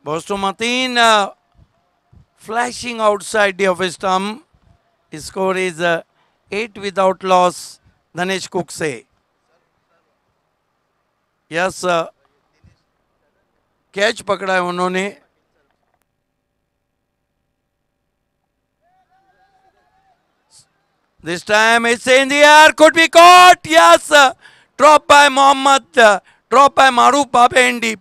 D: Goes to Mateen, flashing outside the off stump. His score is 8 without loss. Dhanesh Kukse. Yes, catch पकड़ा है उन्होंने. This time it's in the air, could be caught. Yes, dropped by Mohammad, dropped by Maruf Babe in deep.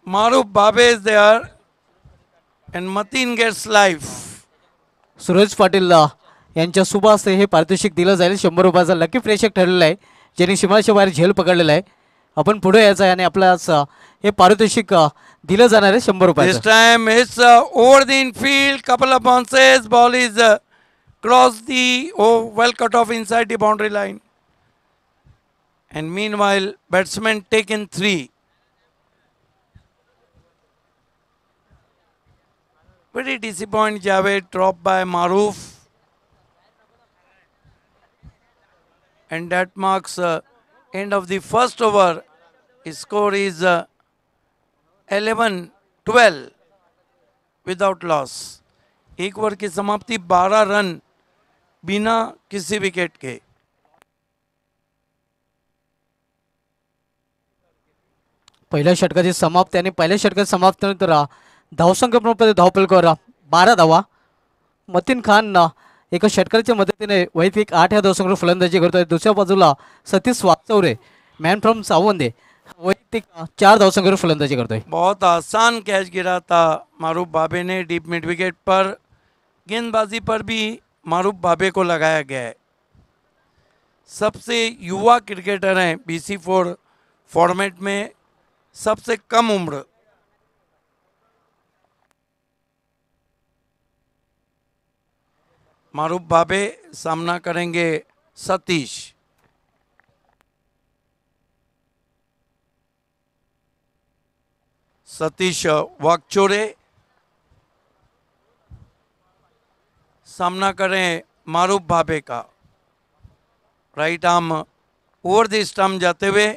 D: Maruf Babe is there, and Mateen gets life.
A: Suraj Patil यांच्या सुभाषे हे पारितोषिक दिलं जाईल. 100 रुपयाचा lucky प्रेक्षक ठरलेला आहे ज्यांनी सीमाच्या बाहेर झेल पकडलेला आहे. आपण पुढे यायचं आहे आणि आपल्यास हे पारितोषिक दिलं जाणार आहे 100
D: This
A: रुपयाचं.
D: time it's over the infield, couple of bounces, ball is crossed the well cut off inside the boundary line. And meanwhile, batsman taken 3. Very disappointed Javed, dropped by Maruf. And that marks end of the first over. His score is 11-12 without loss. एक over की समाप्ति 12 run बिना किसी wicket के.
A: पहिल्या षटकाची समाप्ती आणि पहिल्या षटकाची समाप्तीनंतर धावसंख्या प्रमाणे धावफलकावर 12 धावा. मतीन खान एका षटकाच्या मदतीने वैयक्तिक 8 या धावसंख्येवर फलंदाजी करतोय. दुसऱ्या बाजूला सतीश वागचौरे मॅन फ्रॉम सावंदे वैयक्तिक 4 धावसंख्येवर फलंदाजी करतोय.
D: बहुत आसान कैच गिरा था मारूफ भाभे ने डीप मिड विकेट पर. गेंदबाजी पर भी मारूफ भाभे को लगाया गया है. सबसे युवा क्रिकेटर हैं BC4 फॉर्मेट में, सबसे कम उम्र. मारूफ भाभे सामना करेंगे सतीश. सतीश वाकचोरे सामना करें मारूफ भाभे का. Right arm over the stump जाते हुए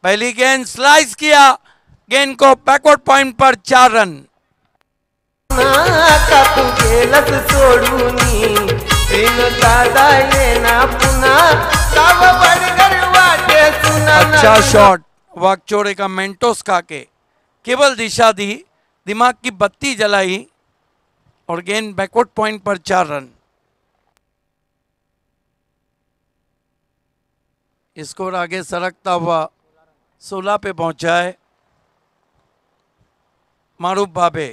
D: पहली गेंद स्लाइस किया. गेंद को बैकवर्ड पॉइंट पर 4 रन.
E: का तू गेलस सोडूनी बिन दादा ये ना पुन्हा गाव बडगर वाटे सुना.
D: अच्छा शॉट वाकचोरे का. मेंटोस खा के केवल दिशा दी, दिमाग की बत्ती जलाई और गेंद बैकवर्ड पॉइंट पर 4 रन. स्कोर आगे सरकता हुआ 16 पे पहुंचा है. मारूफ भाभे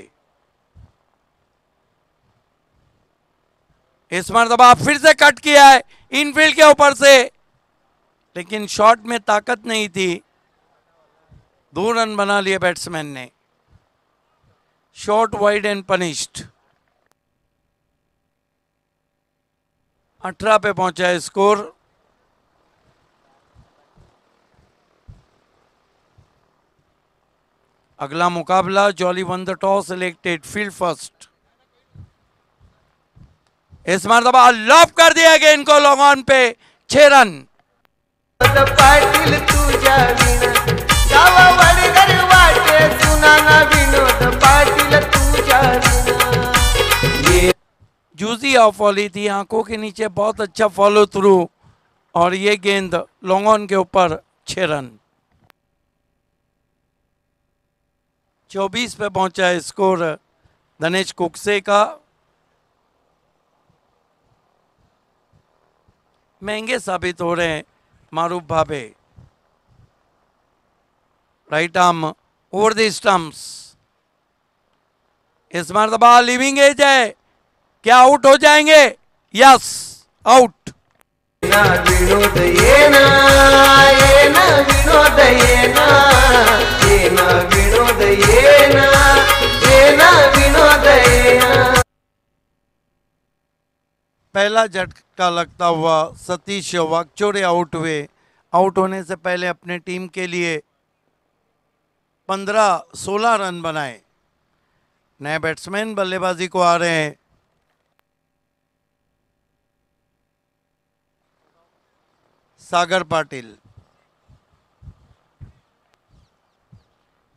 D: इस मरतबा फिर से कट किया है इनफील्ड के ऊपर से, लेकिन शॉट में ताकत नहीं थी. 2 रन बना लिए बैट्समैन ने. Shot wide and punished. 18 पे पहुंचा है स्कोर. अगला मुकाबला jolly won the toss, selected field first. इस मरतबा लॉब कर दिया गया इनको लॉन्ग ऑन पे. 6 रन.
E: पाटील तुझ्या विना गाव बडगर वाटे सुना ना विनोद पाटील तुझ्या विना.
D: ये जूजी ऑफ वाली थी, आंखों के नीचे बहुत अच्छा फॉलो थ्रू, और ये गेंद लॉन्ग ऑन के ऊपर. 6 रन. 24 पे पहुंचा है स्कोर धनेश कुकसे का. महंगे साबित हो रहे हैं Maruf Bhabhe. Right arm over the stumps. इस मरतबा लिविंग एज है, क्या आउट हो जाएंगे? Yes, out.
E: ना विनोद ये ना विनोद ये ना विनोद ये ना विनोद ये ना.
D: पहला झटका लगता हुआ सतीश वाकचोरे आउट हुए. आउट होने से पहले अपने टीम के लिए 15-16 रन बनाए. नए बैट्समैन बल्लेबाजी को आ रहे हैं. सागर पाटिल.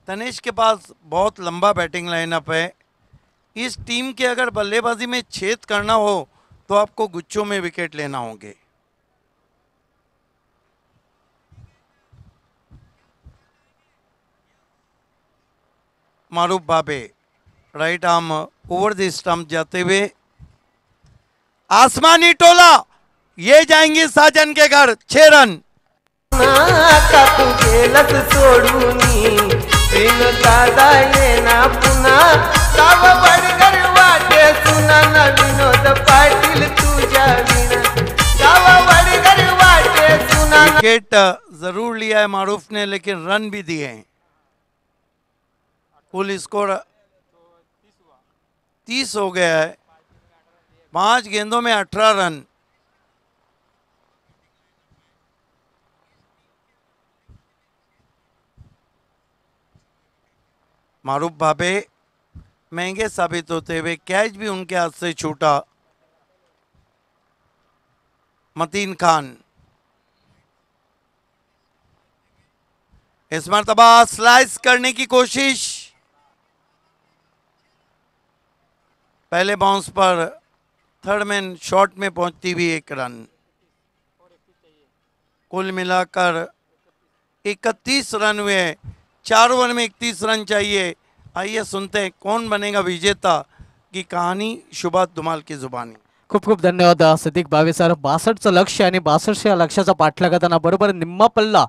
D: तनेश के पास बहुत लंबा बैटिंग लाइनअप है. इस टीम के अगर बल्लेबाजी में छेद करना हो तो आपको गुच्छों में विकेट लेना होंगे. Maruf Bhabhe right arm over the stump जाते हुए आसमानी टोला, ये जाएंगे साजन के घर. 6 रन.
E: का तू गेलस सोडूनी बिन दादा ये ना पुन्हा गाव बडगर वाटे सुना ना विनोद पाटील तुझ्या विना गाव बडगर वाटे सुना.
D: विकेट जरूर लिया है मारूफ ने, लेकिन रन भी दिए हैं. कुल स्कोर 30 हो गया है. 5 गेंदों में 18 रन. मारूफ भाभे महंगे साबित होते हुए, कैच भी उनके हाथ से छूटा. मतीन खान इस मरतबा स्लाइस करने की कोशिश. पहले बाउंस पर थर्ड मैन शॉट में पहुंचती हुई 1 रन. कुल मिलाकर 31 रन हुए. 4 ओवर में 31 रन चाहिए. आइए सुनते हैं कौन बनेगा विजेता की कहानी शुभा धुमाल की जुबानी.
A: खूप खूप धन्यवाद सिद्दीक भावे सर. 62चं लक्ष्य आणि 62च्या लक्ष्याचा पाठलाग करताना बरोबर निम्मा पल्ला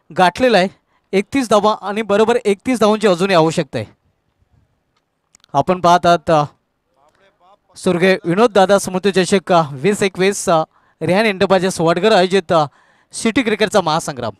A: गाठलेला आहे. 31 धावा आणि बरोबर 31 धावांची अजूनही आवश्यकता आहे. आपण पाहत आहात स्वर्गीय विनोद दादा स्मृती चषक 2021 रेहान एंटरप्राइजेस वडगर आयोजित सिटी क्रिकेटचा महासंग्राम.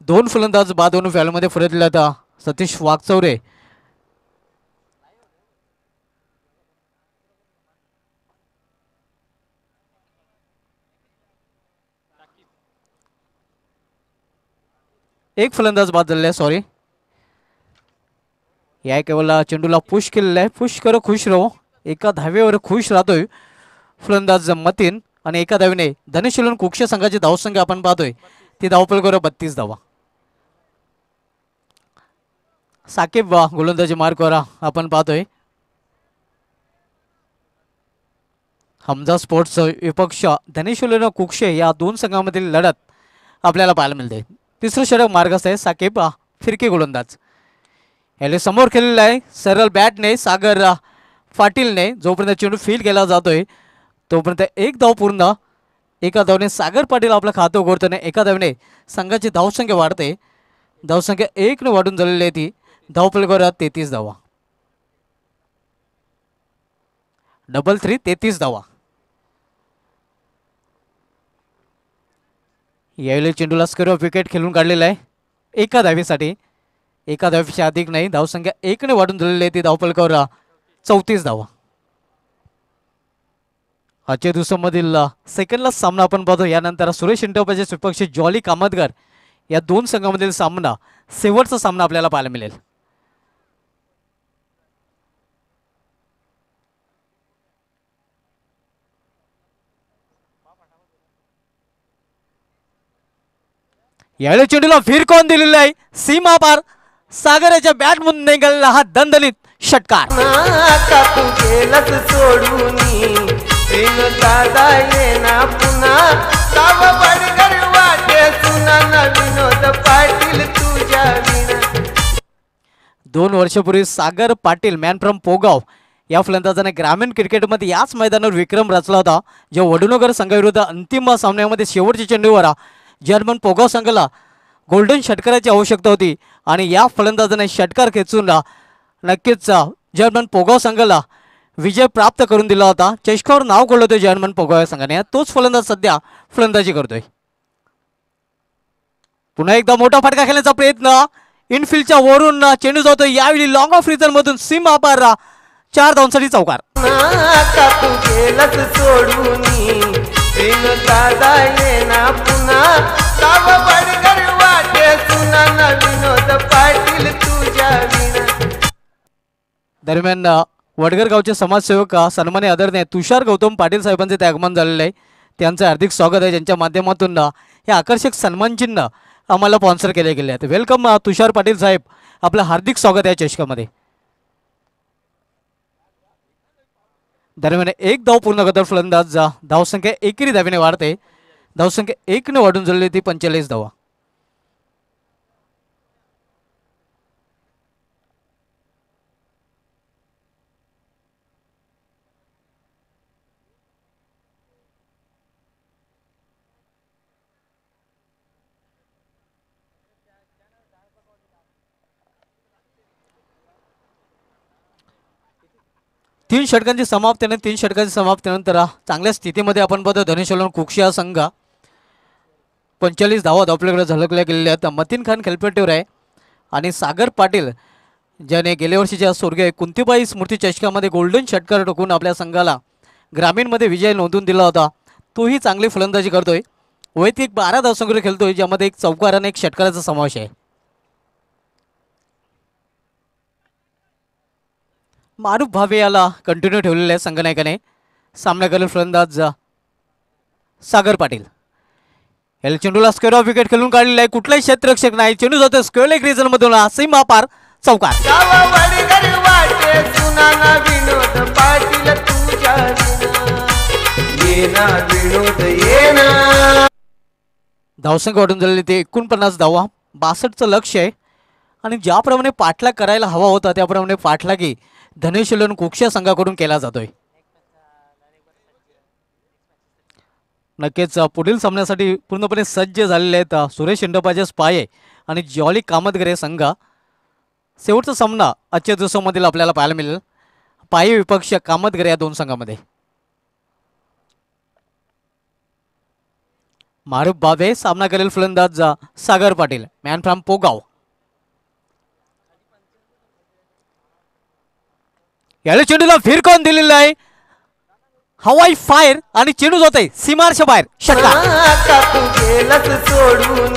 A: दोन फलंदाज बाद होऊन फॅलमध्ये फरकले आता. सतीश वाघचौरे एक फलंदाज बाद झालेला आहे. सॉरी, या केवळ चेंडूला पुश केलेला आहे. पुश करो खुश राहो. एका धावेवर खुश राहतोय फलंदाज मतीन आणि एका धावेने धनेशिलन कुक्ष संघाची धावसंख्या आपण पाहतोय ती धावपल 32 धावा. साकेब गोलंदाजी मार्कवर आपण पाहतोय. हमजा स्पोर्ट्स विपक्ष धनेशिलन कुक्षे या दोन संघामधील लढत आपल्याला पाहायला मिळते. तिसरं षटक मार्गस्थ आहे. साकेब फिरकी गोलंदाज याला समोर खेळलेला आहे. सरळ बॅटने सागर पाटीलने जोपर्यंत चेंडू फील केला जातोय तोपर्यंत एक धाव पूर्ण. एका धावने सागर पाटील आपलं खातं उघडताना एका धावने संघाची धावसंख्या वाढते. धावसंख्या 1 ने वाढून झालेली आहे. ती धावपलकर 33 धावा. डबल 3 33 धावा. यावेळी चेंडूला स्क्वेअर ऑफ विकेट खेळून काढलेला आहे एका धावेसाठी. एका धावेपेक्षा अधिक नाही. धावसंख्या 1 ने वाढून झालेली आहे. ती धावपलकर 34 धावा. आजच्या दिवसामधील सेकंडला सामना आपण पाहतो. यानंतर सुरेश एंटरप्राइजेस विपक्षी जॉली कामतगर या दोन संघामधील सामना शेवटचा सामना आपल्याला पाहायला मिळेल. यावेळी चेंडूला फिरकून दिलेला आहे. सीमा पार सागराच्या बॅट मधून निघालेला हा दणदणीत षटकार.
E: का तू गेलस सोडूनी प्रेम दादा येना पुन्हा गाव बडगर वाटे सुना न विनोद पाटील तुझ्या विना.
A: 2 वर्षापूर्वी सागर पाटील मॅन फ्रॉम पोगाव या फलंदाजाने ग्रामीण क्रिकेटमध्ये याच मैदानावर विक्रम रचला होता. जेव्हा वडुनगर संघाविरुद्ध अंतिम सामन्यामध्ये शेवटच्या चेंडूवर जर्मन पोगाव संघाला गोल्डन षटकाराची आवश्यकता होती आणि या फलंदाजाने षटकार खेचून नक्कीच जर्मन पोगाव संघाला विजय प्राप्त करून दिला होता. चषकावर नाव कोरलं होतं जर्मन पोगाव संघाने. तोच फलंदाज सध्या फलंदाजी करतोय. पुन्हा एकदा मोठा फटका खेळण्याचा प्रयत्न. इनफिल्डच्या वरून चेंडू जातोय. यावेळी लॉंग ऑफ रिझन मधून सीमा पार 4 धावांसाठी चौकार.
E: का तू गेलस सोडूनी प्रेम दादा येना पुन्हा गाव बडगर वाटे सुना न विनोद पाटील तुझ्या विना.
A: दरम्यान वडगर गावचे समाजसेवक सन्मान्य आदरणीय तुषार गौतम पाटील साहेबांचे ते आगमन झालेले आहे. त्यांचं हार्दिक स्वागत आहे. ज्यांच्या माध्यमातून हे आकर्षक सन्मान चिन्ह आम्हाला स्पॉन्सर केले गेले आहेत. वेलकम तुषार पाटील साहेब, आपलं हार्दिक स्वागत आहे चषकामध्ये. दरम्यान एक धाव पूर्ण करतात फलंदाज. धावसंख्या एकेरी धावेने वाढते. धावसंख्या 1 ने वाढून झालेली ती 45 धावा. तीन षटकांची समाप्तीनंतर चांगल्या स्थितीमध्ये आपण बघतो धनेश्वर कुक्षी हा संघ 45 धावा धावपलीकडे झलकल्या गेलेल्या आहेत. मतीन खान खेळपट्टीवर आहे आणि सागर पाटील ज्याने गेल्या वर्षीच्या स्वर्गीय कुंतीबाई स्मृती चषकामध्ये गोल्डन षटकार टोकून आपल्या संघाला ग्रामीणमध्ये विजय नोंदवून दिला होता, तोही चांगली फलंदाजी करतोय. वैयक्तिक 12 धावसंख्येवर खेळतोय, ज्यामध्ये एक चौकार आणि एक षटकाराचा समावेश आहे. मारूफ भावे याला कंटिन्यू ठेवलेलं आहे संघनायकाने. सामना करेल फलंदाज सागर पाटील. याला चेंडूला स्क्वेअर ऑफ विकेट खेळून काढलेला आहे. कुठलाही क्षेत्ररक्षक नाही. चेंडू जातो स्क्वेअर लेग रिजन मधून सीमा पार चौकार. धावसंख्या वाढून झालेली ते 49 धावा. 62चं लक्ष आहे आणि ज्याप्रमाणे पाठलाग करायला हवा होता त्याप्रमाणे पाठलागी धनेशिलोन कुक्षे संघाकडून केला जातोय. नक्कीच पुढील सामन्यासाठी पूर्णपणे सज्ज झालेले आहेत सुरेश इंडोपाचे पाये आणि जॉली कामतगरे संघ. शेवटचा सामना आजच्या दिवसामधील आपल्याला पाहायला मिळेल पाये विपक्ष कामतगरे या दोन संघामध्ये. मारुफ बाबे सामना करेल फलंदाज सागर पाटील मॅन फ्रॉम पोगाव. याला चेंडूला फिरकून दिलेला आहे हवाई फायर आणि चेंडू जातोय सीमारच्या बाहेर षटकार.
E: का तू गेलस सोडून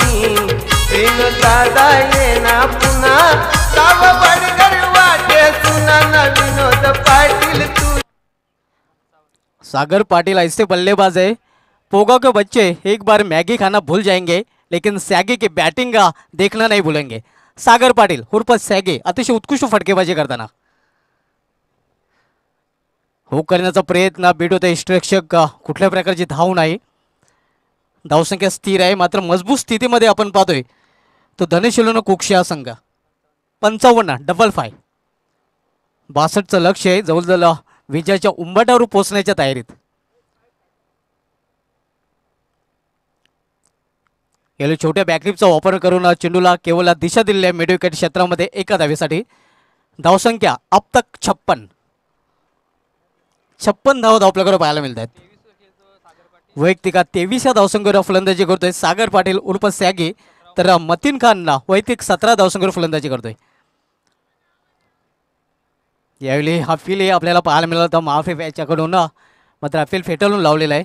E: प्रेम दादा येना पुन्हा साव बडगर वाटे सुना न विनोद पाटील तू.
A: सागर पाटिल ऐसे बल्लेबाज है पोगा के बच्चे एक बार मैगी खाना भूल जाएंगे लेकिन सैगी की बैटिंग देखना नहीं भूलेंगे. सागर पाटिल उर्फ सैगी अतिशय उत्कृष्ट फटकेबाजी करताना हो करण्याचा प्रयत्न बीट होते. इष्टरक्षक कुठल्या प्रकारची धाव नाही. धावसंख्या स्थिर आहे मात्र मजबूत स्थितीमध्ये आपण पाहतोय तो धनेशिलोन कुक्षे संघ 55 डबल 5. 62चं लक्ष आहे जवळजवळ विजयाच्या उंबरठ्यावर पोहोचण्याच्या तयारीत. याला छोट्या बॅकलिपचा वापर करून चेंडूला केवळ दिशा दिलेली आहे मिड विकेट क्षेत्रामध्ये एका धावेसाठी. धावसंख्या अब तक 56 धाव आपल्याकडे पाहायला मिळत आहेत. वैयक्तिक 23 धावसंख्येवर फलंदाजी करतोय सागर पाटील उर्फ सॅगी तर मतीन खान वैयक्तिक 17 धावसंख्येवर फलंदाजी करतोय. यावेळी हा फील आपल्याला पाहायला मिळाला होता महाफे याच्याकडून मात्र हा फील फेटाळून लावलेला आहे.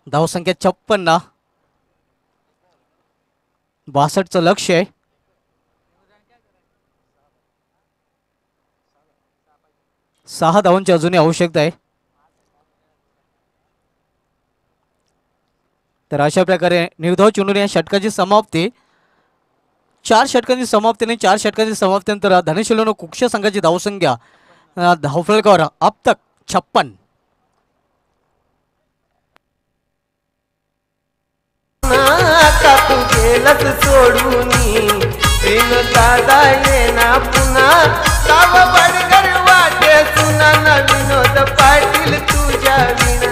A: धावसंख्या 56. 62चं लक्ष आहे. सहा धावांची अजूनही आवश्यकता आहे. तर अशा प्रकारे निर्धाव चेंडूने या षटकाची समाप्ती 4 षटकांची समाप्तीने 4 षटकांची समाप्तीनंतर धनेशिलोन कुक्षे संघाची धावसंख्या धावफलकावर अब तक 56.
E: का तू गेलस सोडून प्रेम दादा येना पुन्हा साव बडगर वाटे सुना न विनोद पाटील तुझ्या विना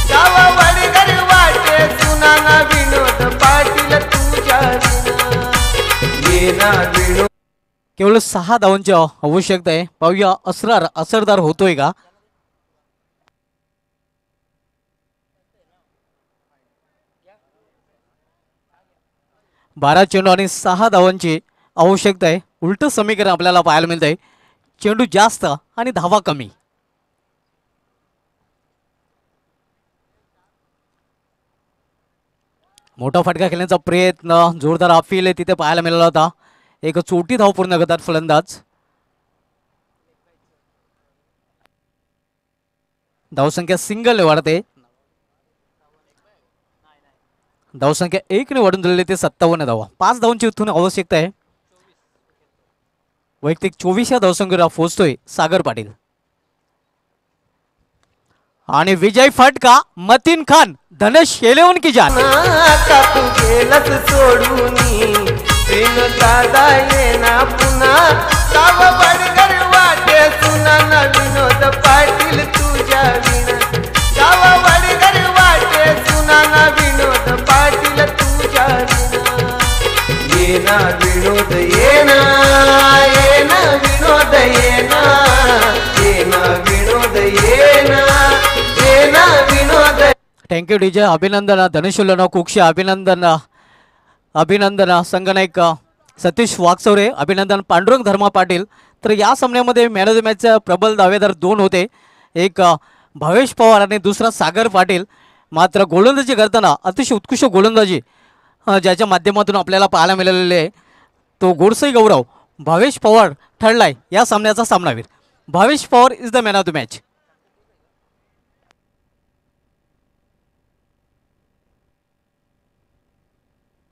E: साव बडगर वाटे सुना न विनोद पाटील तुझ्या विना येना विनोद.
A: केवळ 6 धावांची आवश्यकता आहे. पाहूया असरदार होतोय का. बारा चेंडू आणि 6 धावांची आवश्यकता आहे. उलट समीकरण आपल्याला पाहायला मिळत आहे. चेंडू जास्त आणि धावा कमी. मोठा फटका खेळण्याचा प्रयत्न जोरदार अपील आहे तिथे पाहायला मिळाला होता. एक चोटी धाव पूर्ण करतात फलंदाज. धावसंख्या सिंगल वाढते. धावसंख्या 1 ने वाढून दिलेली ते 57 धावा. 5 धावांची इथून आवश्यकता आहे. वैयक्तिक 24 धावसंख्येवर पोहोचतोय सागर पाटील आणि विजय फटका मतीन खान धनेश येलेवन की जान.
E: का तू गेलस सोडून प्रेम दादा येना पुन्हा साव बडगर वाटे सुना न विनोद पाटील तुझ्या विना साव बडगर वाटे सुना न विनोद पाटील तुझ्या विना येना विनोद येना येना विनोद येना येना विनोद येना येना विनोद.
A: Thank you DJ. अभिनंदन धनेशिलोन कुक्षे. अभिनंदन संगनायक सतीश वागचौरे. अभिनंदन पांडुरंग धर्मा पाटील. तर या सामन्यामध्ये मॅन ऑफ द मॅचचे प्रबल दावेदार 2 होते. एक भावेश पवार आणि दुसरा सागर पाटील. मात्र गोलंदाजी करताना अतिशय उत्कृष्ट गोलंदाजी ज्याच्या माध्यमातून आपल्याला पाहायला मिळालेले आहे तो गोडसे गौरव भावेश पवार ठरलाय या सामन्याचा सामनावीर. Bhavesh Pawar is the man of the match.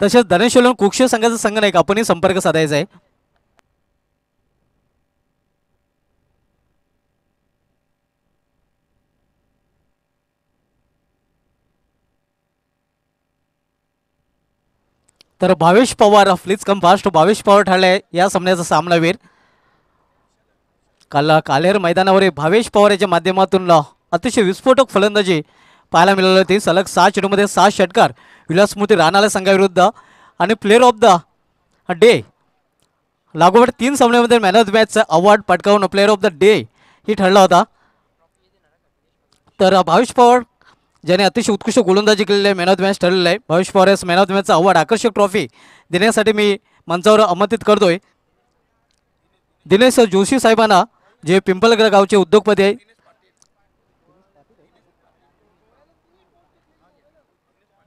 A: तसेच धनेशिलोन कुक्षे संघाचा संघनायक आपणही संपर्क साधायचा आहे. तर Bhavesh Pawar please come fast. Bhavesh Pawar ठरले या सामन्याचा सामनावीर. काल कालेर मैदानावर भावेश पवार याच्या माध्यमातून अतिशय विस्फोटक फलंदाजी पाहायला मिळाली होती. सलग 6 चेंडूमध्ये 6 षटकार विलासमूर्ती राणाला संघाविरुद्ध आणि प्लेअर ऑफ द डे लागोपाठ 3 सामन्यामध्ये मॅन ऑफ द मॅचचा अवॉर्ड पटकावून प्लेअर ऑफ द डे ही ठरला होता. तर भावेश पवार ज्याने अतिशय उत्कृष्ट गोलंदाजी केलेली आहे मॅन ऑफ द मॅच ठरलेलं आहे. भावेश पवार यास मॅन ऑफ द मॅचचा अवॉर्ड आकर्षक ट्रॉफी देण्यासाठी मी मंचावर आमंत्रित करतोय दिनेश जोशी साहेबांना, जे पिंपलगड गावचे उद्योगपती आहे.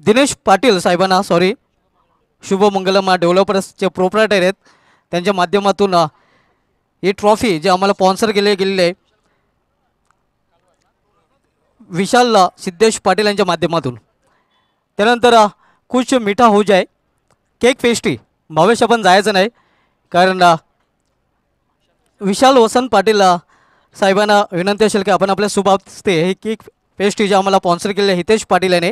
A: दिनेश पाटील साहेबांना सॉरी, शुभमंगलम डेव्हलपर्सचे प्रोप्रायटर आहेत. त्यांच्या माध्यमातून ही ट्रॉफी जे आम्हाला स्पॉन्सर गेलेली आहे विशाल सिद्धेश पाटील यांच्या माध्यमातून. त्यानंतर कुछ मिठा हो जाए केक पेस्ट्री. भावेश आपण जायचं नाही कारण विशाल वसंत पाटील साहेबांना विनंती असेल की आपण आपल्या शुभ हस्ते हे केक पेस्ट्री जे आम्हाला स्पॉन्सर केले हितेश पाटील याने.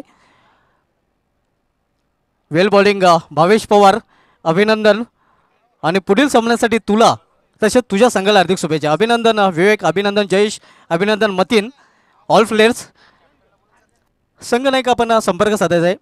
A: वेल बॉलिंग भावेश पवार, अभिनंदन. आणि पुढील सामन्यासाठी तुला तसेच तुझ्या संघाला हार्दिक शुभेच्छा. अभिनंदन विवेक, अभिनंदन जयेश, अभिनंदन मतीन. ऑल प्लेयर्स संघ नाही का आपण संपर्क साधायचा आहे.